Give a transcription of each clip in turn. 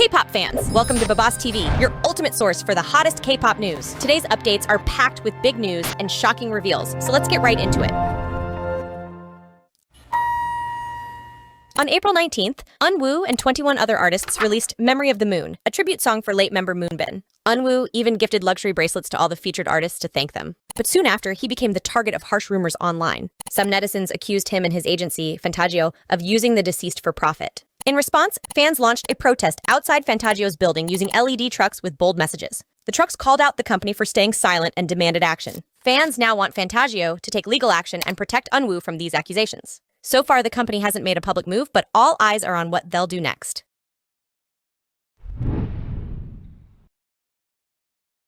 K-pop fans, welcome to BeBoss TV, your ultimate source for the hottest K-pop news. Today's updates are packed with big news and shocking reveals, so let's get right into it. On April 19th, Eunwoo and 21 other artists released Memory of the Moon, a tribute song for late member Moonbin. Eunwoo even gifted luxury bracelets to all the featured artists to thank them. But soon after, he became the target of harsh rumors online. Some netizens accused him and his agency, Fantagio, of using the deceased for profit. In response, fans launched a protest outside Fantagio's building using LED trucks with bold messages. The trucks called out the company for staying silent and demanded action. Fans now want Fantagio to take legal action and protect Eunwoo from these accusations. So far, the company hasn't made a public move, but all eyes are on what they'll do next.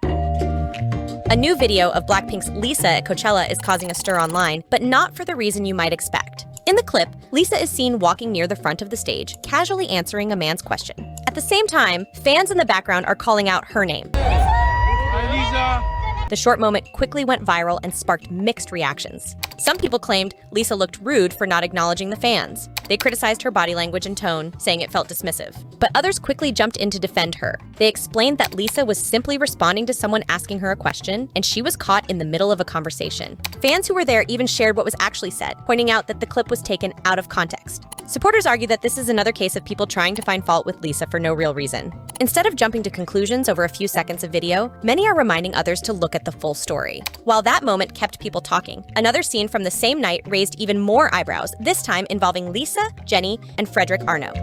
A new video of BLACKPINK's Lisa at Coachella is causing a stir online, but not for the reason you might expect. In the clip, Lisa is seen walking near the front of the stage, casually answering a man's question. At the same time, fans in the background are calling out her name. Hi, Lisa. The short moment quickly went viral and sparked mixed reactions. Some people claimed Lisa looked rude for not acknowledging the fans. They criticized her body language and tone, saying it felt dismissive. But others quickly jumped in to defend her. They explained that Lisa was simply responding to someone asking her a question, and she was caught in the middle of a conversation. Fans who were there even shared what was actually said, pointing out that the clip was taken out of context. Supporters argue that this is another case of people trying to find fault with Lisa for no real reason. Instead of jumping to conclusions over a few seconds of video, many are reminding others to look at the full story. While that moment kept people talking, another scene from the same night raised even more eyebrows, this time involving Lisa, Jennie, and Frederick Arnault.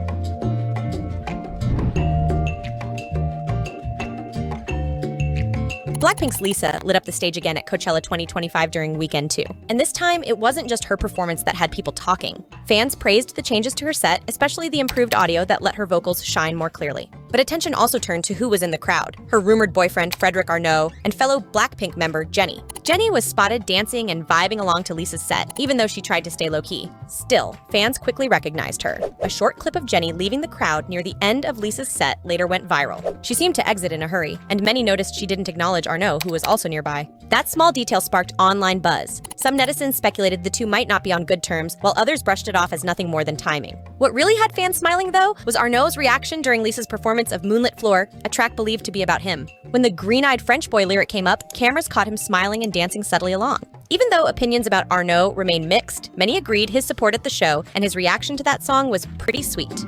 BLACKPINK's Lisa lit up the stage again at Coachella 2025 during Weekend 2. And this time, it wasn't just her performance that had people talking. Fans praised the changes to her set, especially the improved audio that let her vocals shine more clearly. But attention also turned to who was in the crowd: her rumored boyfriend, Frederick Arnault, and fellow BLACKPINK member, Jennie. Jennie was spotted dancing and vibing along to Lisa's set, even though she tried to stay low-key. Still, fans quickly recognized her. A short clip of Jennie leaving the crowd near the end of Lisa's set later went viral. She seemed to exit in a hurry, and many noticed she didn't acknowledge Arnault, who was also nearby. That small detail sparked online buzz. Some netizens speculated the two might not be on good terms, while others brushed it off as nothing more than timing. What really had fans smiling, though, was Arnault's reaction during Lisa's performance of Moonlit Floor, a track believed to be about him. When the green-eyed French boy lyric came up, cameras caught him smiling and dancing subtly along. Even though opinions about Arnault remain mixed, many agreed his support at the show, and his reaction to that song was pretty sweet.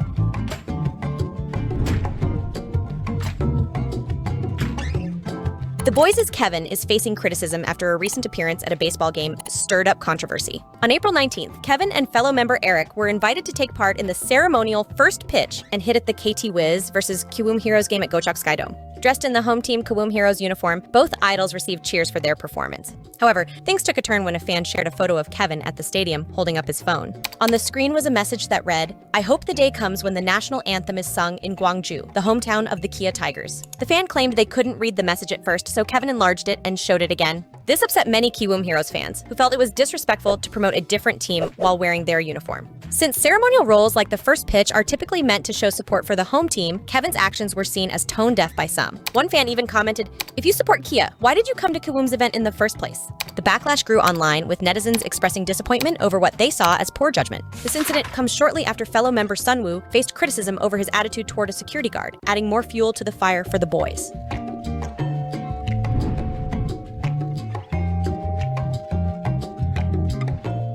The BOYZ Kevin is facing criticism after a recent appearance at a baseball game stirred up controversy. On April 19th, Kevin and fellow member Eric were invited to take part in the ceremonial first pitch and hit at the KT-Wiz versus Kiwoom Heroes game at Gocheok Skydome. Dressed in the home team Kiwoom Heroes uniform, both idols received cheers for their performance. However, things took a turn when a fan shared a photo of Kevin at the stadium holding up his phone. On the screen was a message that read, "I hope the day comes when the national anthem is sung in Gwangju, the hometown of the Kia Tigers." The fan claimed they couldn't read the message at first, so Kevin enlarged it and showed it again. This upset many Kiwoom Heroes fans, who felt it was disrespectful to promote a different team while wearing their uniform. Since ceremonial roles like the first pitch are typically meant to show support for the home team, Kevin's actions were seen as tone-deaf by some. One fan even commented, "If you support Kia, why did you come to Kiwoom's event in the first place?" The backlash grew online, with netizens expressing disappointment over what they saw as poor judgment. This incident comes shortly after fellow member Sunwoo faced criticism over his attitude toward a security guard, adding more fuel to the fire for the boys.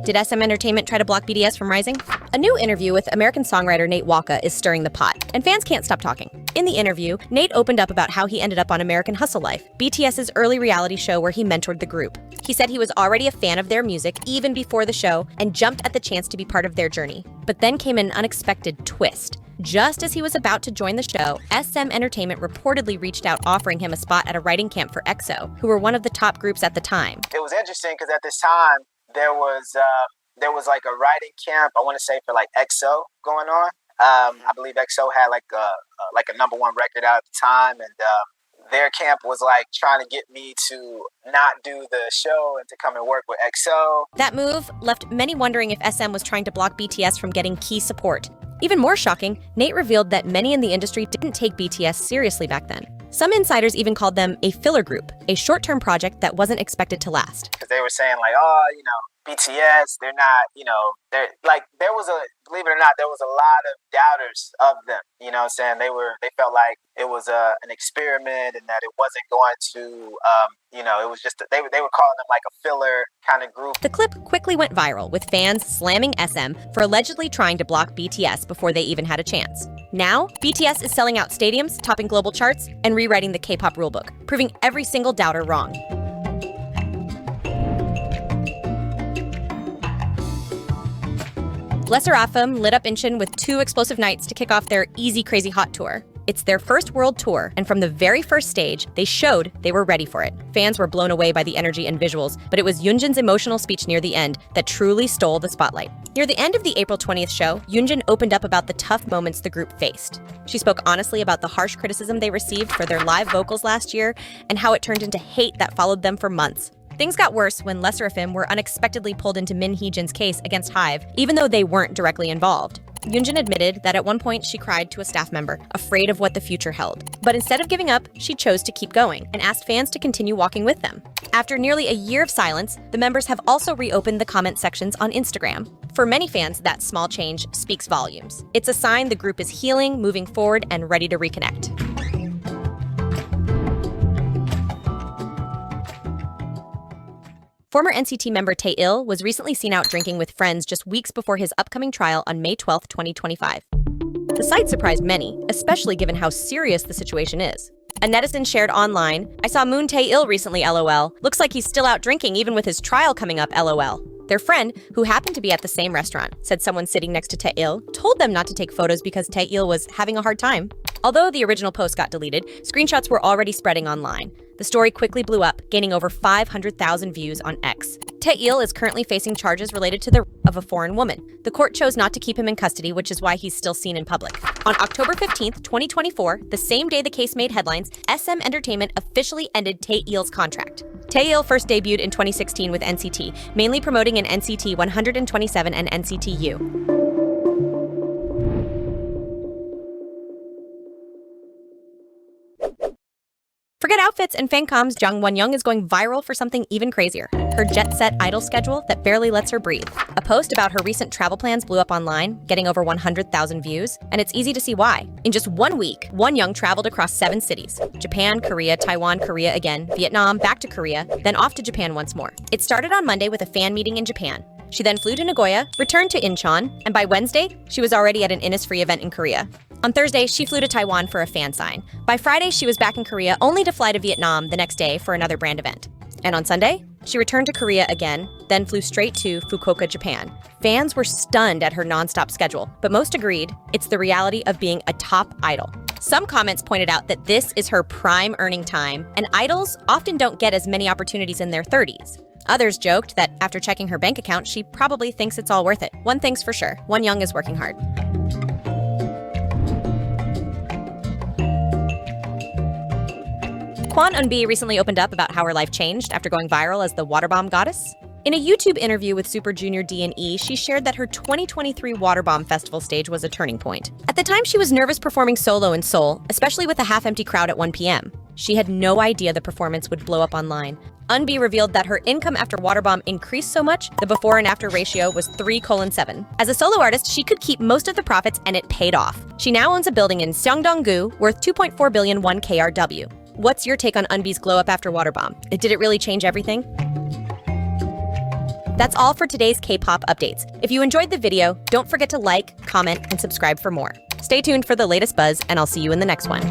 Did SM Entertainment try to block BTS from rising? A new interview with American songwriter Nate Waka is stirring the pot, and fans can't stop talking. In the interview, Nate opened up about how he ended up on American Hustle Life, BTS's early reality show where he mentored the group. He said he was already a fan of their music even before the show and jumped at the chance to be part of their journey. But then came an unexpected twist. Just as he was about to join the show, SM Entertainment reportedly reached out offering him a spot at a writing camp for EXO, who were one of the top groups at the time. It was interesting because at this time, there was like a writing camp, I want to say for like EXO going on. I believe EXO had like a #1 record out at the time, and their camp was like trying to get me to not do the show and to come and work with EXO. That move left many wondering if SM was trying to block BTS from getting key support. Even more shocking, Nate revealed that many in the industry didn't take BTS seriously back then. Some insiders even called them a filler group, a short-term project that wasn't expected to last. Because they were saying like, oh, BTS, they're not, they're like, believe it or not, there was a lot of doubters of them. You know what I'm saying? They felt like it was an experiment and that it wasn't going to, it was just, they were calling them like a filler kind of group. The clip quickly went viral, with fans slamming SM for allegedly trying to block BTS before they even had a chance. Now, BTS is selling out stadiums, topping global charts, and rewriting the K-pop rulebook, proving every single doubter wrong. LesserAFIM lit up Yunjin with 2 explosive nights to kick off their Easy Crazy Hot tour. It's their first world tour, and from the very first stage, they showed they were ready for it. Fans were blown away by the energy and visuals, but it was Yunjin's emotional speech near the end that truly stole the spotlight. Near the end of the April 20th show, Yunjin opened up about the tough moments the group faced. She spoke honestly about the harsh criticism they received for their live vocals last year and how it turned into hate that followed them for months. Things got worse when LesserAFIM were unexpectedly pulled into Min Hee-jin's case against HYBE, even though they weren't directly involved. Yunjin admitted that at one point she cried to a staff member, afraid of what the future held. But instead of giving up, she chose to keep going and asked fans to continue walking with them. After nearly a year of silence, the members have also reopened the comment sections on Instagram. For many fans, that small change speaks volumes. It's a sign the group is healing, moving forward, and ready to reconnect. Former NCT member Taeil was recently seen out drinking with friends just weeks before his upcoming trial on May 12, 2025. The sight surprised many, especially given how serious the situation is. A netizen shared online, "I saw Moon Taeil recently, LOL. Looks like he's still out drinking even with his trial coming up, LOL." Their friend, who happened to be at the same restaurant, said someone sitting next to Taeil told them not to take photos because Taeil was having a hard time. Although the original post got deleted, screenshots were already spreading online. The story quickly blew up, gaining over 500,000 views on X. Taeil is currently facing charges related to the rape of a foreign woman. The court chose not to keep him in custody, which is why he's still seen in public. On October 15th, 2024, the same day the case made headlines, SM Entertainment officially ended Taeil's contract. Taeil first debuted in 2016 with NCT, mainly promoting in NCT 127 and NCT U. Forget outfits and fancoms, Wonyoung is going viral for something even crazier. Her jet-set idol schedule that barely lets her breathe. A post about her recent travel plans blew up online, getting over 100,000 views, and it's easy to see why. In just 1 week, Wonyoung traveled across 7 cities: Japan, Korea, Taiwan, Korea again, Vietnam, back to Korea, then off to Japan once more. It started on Monday with a fan meeting in Japan. She then flew to Nagoya, returned to Incheon, and by Wednesday, she was already at an Innisfree event in Korea. On Thursday, she flew to Taiwan for a fan sign. By Friday, she was back in Korea only to fly to Vietnam the next day for another brand event. And on Sunday, she returned to Korea again, then flew straight to Fukuoka, Japan. Fans were stunned at her nonstop schedule, but most agreed it's the reality of being a top idol. Some comments pointed out that this is her prime earning time, and idols often don't get as many opportunities in their 30s. Others joked that after checking her bank account, she probably thinks it's all worth it. One thing's for sure, Wonyoung is working hard. Kwon Eunbi recently opened up about how her life changed after going viral as the water bomb goddess. In a YouTube interview with Super Junior D&E, she shared that her 2023 Water Bomb Festival stage was a turning point. At the time, she was nervous performing solo in Seoul, especially with a half-empty crowd at 1 p.m. She had no idea the performance would blow up online. Eunbi revealed that her income after Water Bomb increased so much, the before and after ratio was 3:7. As a solo artist, she could keep most of the profits and it paid off. She now owns a building in Seongdong-gu worth 2.4 billion won KRW. What's your take on Eunbi's glow up after Water Bomb? Did it really change everything? That's all for today's K-pop updates. If you enjoyed the video, don't forget to like, comment, and subscribe for more. Stay tuned for the latest buzz, and I'll see you in the next one.